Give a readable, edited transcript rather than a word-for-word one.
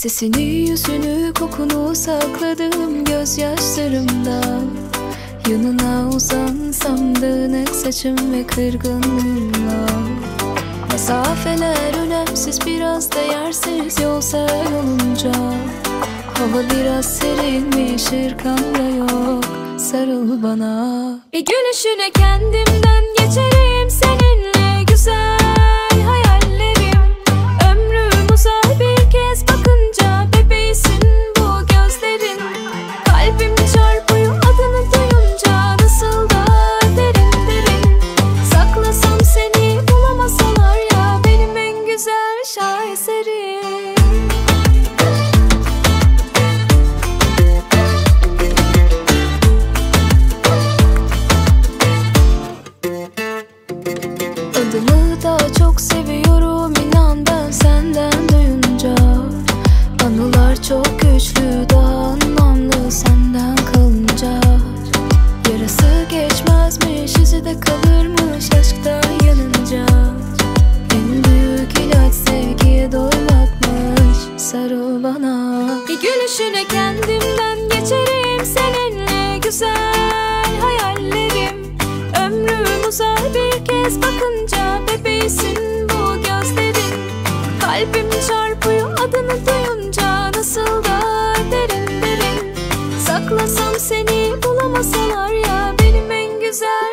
Sesini, yüzünü, kokunu sakladım gözyaşlarımda. Yanına uzansam dağınık saçım ve kırgınlığımla. Mesafeler önemsiz, biraz değersiz yolsa olunca. Hava biraz serinmiş, ırkamda yok, sarıl bana. Bir gülüşüne kendimden geçerim, seninle güzel hayallerim. Ömrüm uzar bir kez bakınca, bebeğsin bu gözlerin. Kalbim çarpıyor adını duyunca, nasıl da derin derin. Saklasam seni bulamasalar ya, benim en güzel şaheserim. Adımı daha çok seviyorum, inan ben senden duyunca. Anılar çok güçlü, daha anlamlı senden kalınca. Yarası geçmezmiş, izi de kalırmış aşktan yanınca. En büyük ilaç sevgiye doymakmış, sarıl bana. Bir gülüşüne kendimden geçerim, seninle güzel hayallerim. Ömrüm uzar bir kez bakınca, bebeğsin bu gözlerin. Kalbim çarpıyor adını duyunca, nasıl da derin derin. Saklasam seni bulamasalar ya, benim en güzel